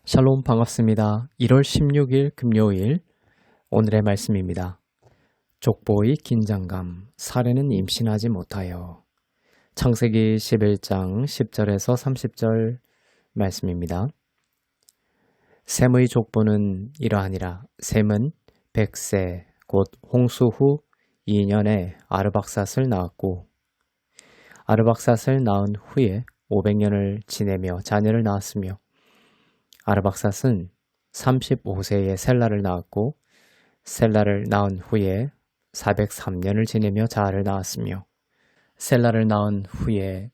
샬롬 반갑습니다. 1월 16일 금요일 오늘의 말씀입니다. 족보의 긴장감, 사례는 임신하지 못하여. 창세기 11장 10절에서 30절 말씀입니다. 셈의 족보는 이러하니라. 셈은 백세 곧 홍수 후 2년에 아르박삿을 낳았고 아르박삿을 낳은 후에 500년을 지내며 자녀를 낳았으며 아르박삿은 35세에 셀라를 낳았고 셀라를 낳은 후에 403년을 지내며 자아를 낳았으며 셀라를 낳은 후에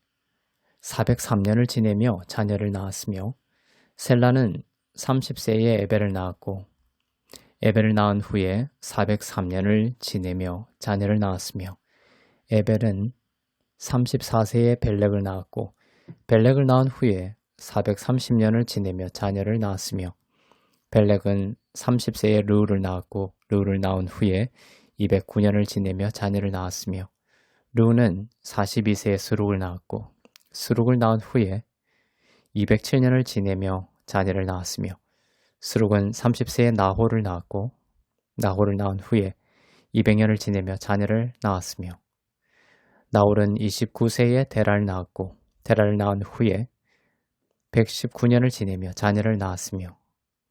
403년을 지내며 자녀를 낳았으며 셀라는 30세에 에벨을 낳았고 에벨을 낳은 후에 403년을 지내며 자녀를 낳았으며 에벨은 34세에 벨렉을 낳았고 벨렉을 낳은 후에 430년을 지내며 자녀를 낳았으며 벨렉은 30세에 르우를 낳았고 르우를 낳은 후에 209년을 지내며 자녀를 낳았으며 르우는 42세에 스룩을 낳았고 스룩을 낳은 후에 207년을 지내며 자녀를 낳았으며 스룩은 30세에 나홀을 낳았고 나홀을 낳은 후에 200년을 지내며 자녀를 낳았으며 나홀은 29세에 데라를 낳았고 데라를 낳은 후에 119년을 지내며 자녀를 낳았으며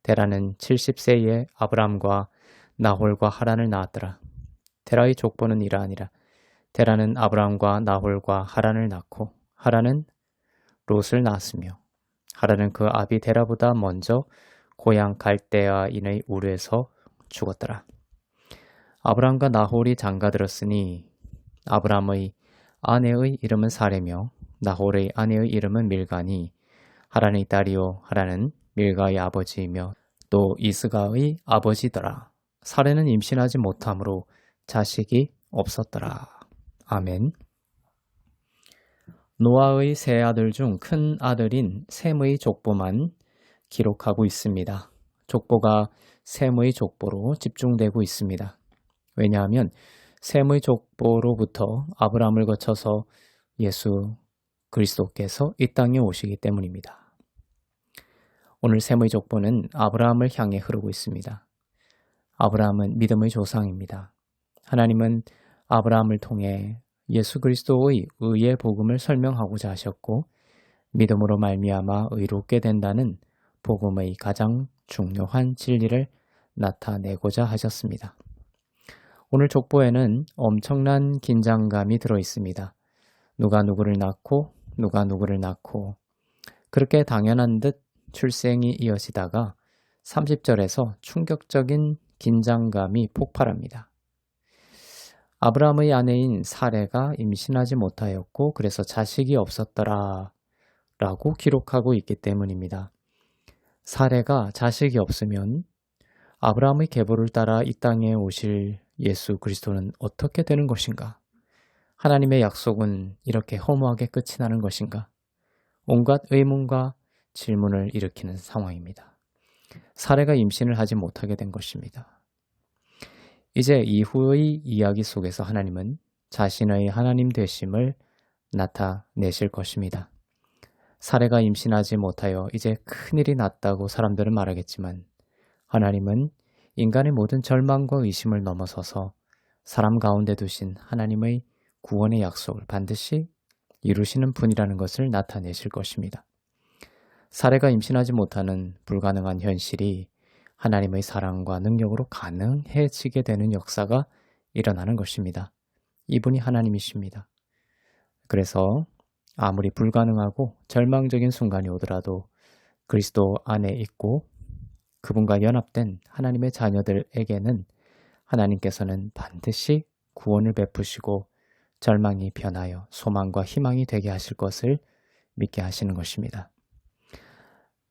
데라는 70세에 아브람과 나홀과 하란을 낳았더라. 데라의 족보는 이러하니라. 데라는 아브람과 나홀과 하란을 낳고 하란은 롯을 낳았으며 하란은 그 아비 데라보다 먼저 고향 갈대아인의 우르에서 죽었더라. 아브람과 나홀이 장가들었으니 아브람의 아내의 이름은 사레며 나홀의 아내의 이름은 밀가니 하란의 딸이요 하란은 밀가의 아버지이며 또 이스가의 아버지더라. 사레는 임신하지 못하므로 자식이 없었더라. 아멘. 노아의 세 아들 중 큰 아들인 셈의 족보만 기록하고 있습니다. 족보가 셈의 족보로 집중되고 있습니다. 왜냐하면 셈의 족보로부터 아브람을 거쳐서 예수 그리스도께서 이 땅에 오시기 때문입니다. 오늘 셈의 족보는 아브라함을 향해 흐르고 있습니다. 아브라함은 믿음의 조상입니다. 하나님은 아브라함을 통해 예수 그리스도의 의의 복음을 설명하고자 하셨고 믿음으로 말미암아 의롭게 된다는 복음의 가장 중요한 진리를 나타내고자 하셨습니다. 오늘 족보에는 엄청난 긴장감이 들어 있습니다. 누가 누구를 낳고 누가 누구를 낳고 그렇게 당연한 듯 출생이 이어지다가 30절에서 충격적인 긴장감이 폭발합니다. 아브라함의 아내인 사레가 임신하지 못하였고 그래서 자식이 없었더라 라고 기록하고 있기 때문입니다. 사레가 자식이 없으면 아브라함의 계보를 따라 이 땅에 오실 예수 그리스도는 어떻게 되는 것인가? 하나님의 약속은 이렇게 허무하게 끝이 나는 것인가? 온갖 의문과 질문을 일으키는 상황입니다. 사레가 임신을 하지 못하게 된 것입니다. 이제 이후의 이야기 속에서 하나님은 자신의 하나님 되심을 나타내실 것입니다. 사레가 임신하지 못하여 이제 큰일이 났다고 사람들은 말하겠지만 하나님은 인간의 모든 절망과 의심을 넘어서서 사람 가운데 두신 하나님의 구원의 약속을 반드시 이루시는 분이라는 것을 나타내실 것입니다. 사레가 임신하지 못하는 불가능한 현실이 하나님의 사랑과 능력으로 가능해지게 되는 역사가 일어나는 것입니다. 이분이 하나님이십니다. 그래서 아무리 불가능하고 절망적인 순간이 오더라도 그리스도 안에 있고 그분과 연합된 하나님의 자녀들에게는 하나님께서는 반드시 구원을 베푸시고 절망이 변하여 소망과 희망이 되게 하실 것을 믿게 하시는 것입니다.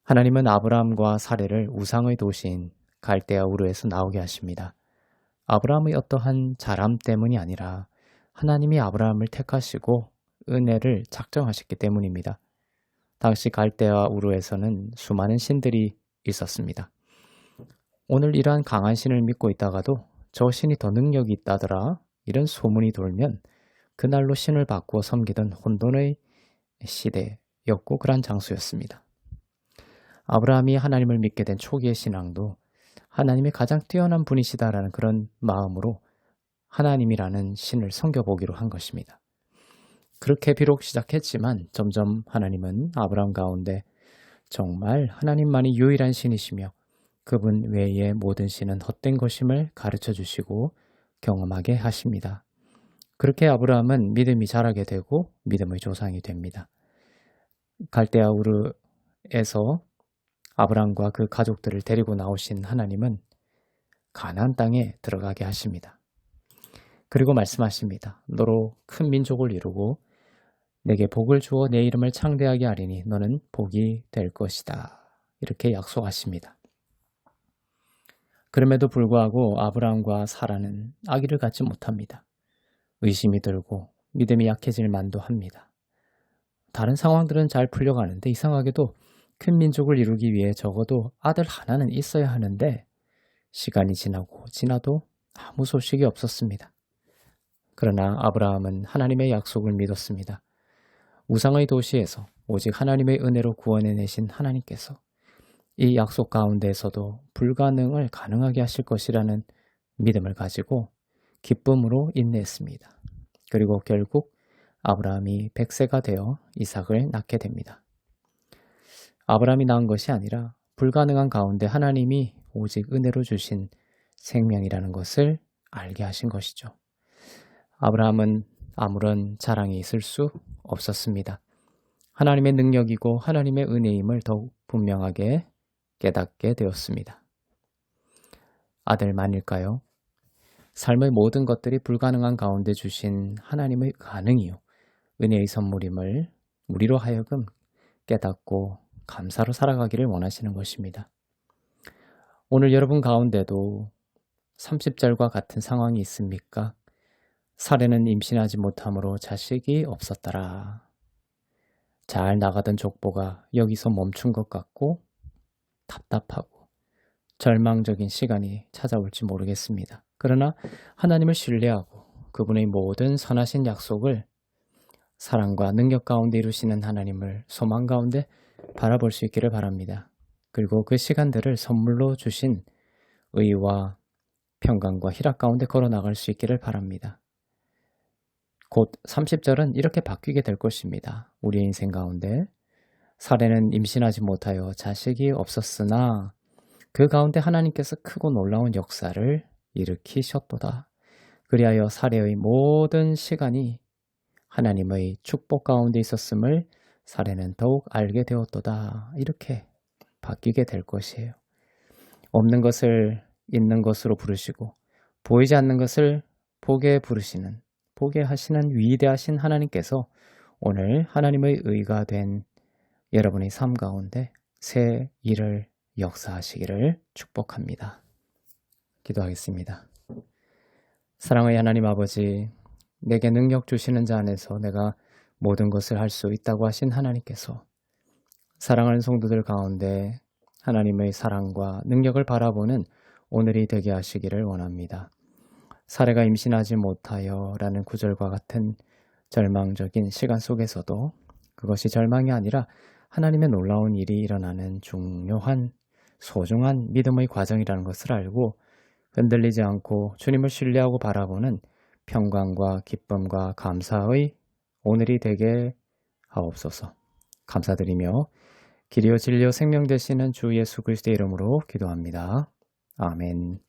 하나님은 아브라함과 사레를 우상의 도시인 갈대아 우르에서 나오게 하십니다. 아브라함의 어떠한 자람 때문이 아니라 하나님이 아브라함을 택하시고 은혜를 작정하셨기 때문입니다. 당시 갈대아 우르에서는 수많은 신들이 있었습니다. 오늘 이러한 강한 신을 믿고 있다가도 저 신이 더 능력이 있다더라 이런 소문이 돌면 그날로 신을 바꾸어 섬기던 혼돈의 시대였고 그러한 장소였습니다. 아브라함이 하나님을 믿게 된 초기의 신앙도 하나님이 가장 뛰어난 분이시다라는 그런 마음으로 하나님이라는 신을 섬겨보기로 한 것입니다. 그렇게 비록 시작했지만 점점 하나님은 아브라함 가운데 정말 하나님만이 유일한 신이시며 그분 외의 모든 신은 헛된 것임을 가르쳐 주시고 경험하게 하십니다. 그렇게 아브라함은 믿음이 자라게 되고 믿음의 조상이 됩니다. 갈대아 우르에서 아브라함과 그 가족들을 데리고 나오신 하나님은 가나안 땅에 들어가게 하십니다. 그리고 말씀하십니다. 너로 큰 민족을 이루고 내게 복을 주어 내 이름을 창대하게 하리니 너는 복이 될 것이다. 이렇게 약속하십니다. 그럼에도 불구하고 아브라함과 사라는 아기를 갖지 못합니다. 의심이 들고 믿음이 약해질 만도 합니다. 다른 상황들은 잘 풀려가는데 이상하게도 큰 민족을 이루기 위해 적어도 아들 하나는 있어야 하는데 시간이 지나도 아무 소식이 없었습니다. 그러나 아브라함은 하나님의 약속을 믿었습니다. 우상의 도시에서 오직 하나님의 은혜로 구원해내신 하나님께서 이 약속 가운데에서도 불가능을 가능하게 하실 것이라는 믿음을 가지고 기쁨으로 인내했습니다. 그리고 결국 아브라함이 100세가 되어 이삭을 낳게 됩니다. 아브라함이 낳은 것이 아니라 불가능한 가운데 하나님이 오직 은혜로 주신 생명이라는 것을 알게 하신 것이죠. 아브라함은 아무런 자랑이 있을 수 없었습니다. 하나님의 능력이고 하나님의 은혜임을 더욱 분명하게 깨닫게 되었습니다. 아들만일까요? 삶의 모든 것들이 불가능한 가운데 주신 하나님의 가능이요 은혜의 선물임을 우리로 하여금 깨닫고 감사로 살아가기를 원하시는 것입니다. 오늘 여러분 가운데도 30절과 같은 상황이 있습니까? 사례는 임신하지 못함으로 자식이 없었더라. 잘 나가던 족보가 여기서 멈춘 것 같고 답답하고 절망적인 시간이 찾아올지 모르겠습니다. 그러나 하나님을 신뢰하고 그분의 모든 선하신 약속을 사랑과 능력 가운데 이루시는 하나님을 소망 가운데 바라볼 수 있기를 바랍니다. 그리고 그 시간들을 선물로 주신 의와 평강과 희락 가운데 걸어나갈 수 있기를 바랍니다. 곧 30절은 이렇게 바뀌게 될 것입니다. 우리의 인생 가운데 사례는 임신하지 못하여 자식이 없었으나 그 가운데 하나님께서 크고 놀라운 역사를 일으키셨도다. 그리하여 사례의 모든 시간이 하나님의 축복 가운데 있었음을 사례는 더욱 알게 되었도다. 이렇게 바뀌게 될 것이에요. 없는 것을 있는 것으로 부르시고 보이지 않는 것을 보게 하시는 위대하신 하나님께서 오늘 하나님의 의가 된 여러분의 삶 가운데 새 일을 역사하시기를 축복합니다. 기도하겠습니다. 사랑의 하나님 아버지, 내게 능력 주시는 자 안에서 내가 모든 것을 할 수 있다고 하신 하나님께서 사랑하는 성도들 가운데 하나님의 사랑과 능력을 바라보는 오늘이 되게 하시기를 원합니다. 사례가 임신하지 못하여 라는 구절과 같은 절망적인 시간 속에서도 그것이 절망이 아니라 하나님의 놀라운 일이 일어나는 중요한 소중한 믿음의 과정이라는 것을 알고 흔들리지 않고 주님을 신뢰하고 바라보는 평강과 기쁨과 감사의 오늘이 되게 하옵소서. 감사드리며 길이요 진리요 생명 되시는 주 예수 그리스도의 이름으로 기도합니다. 아멘.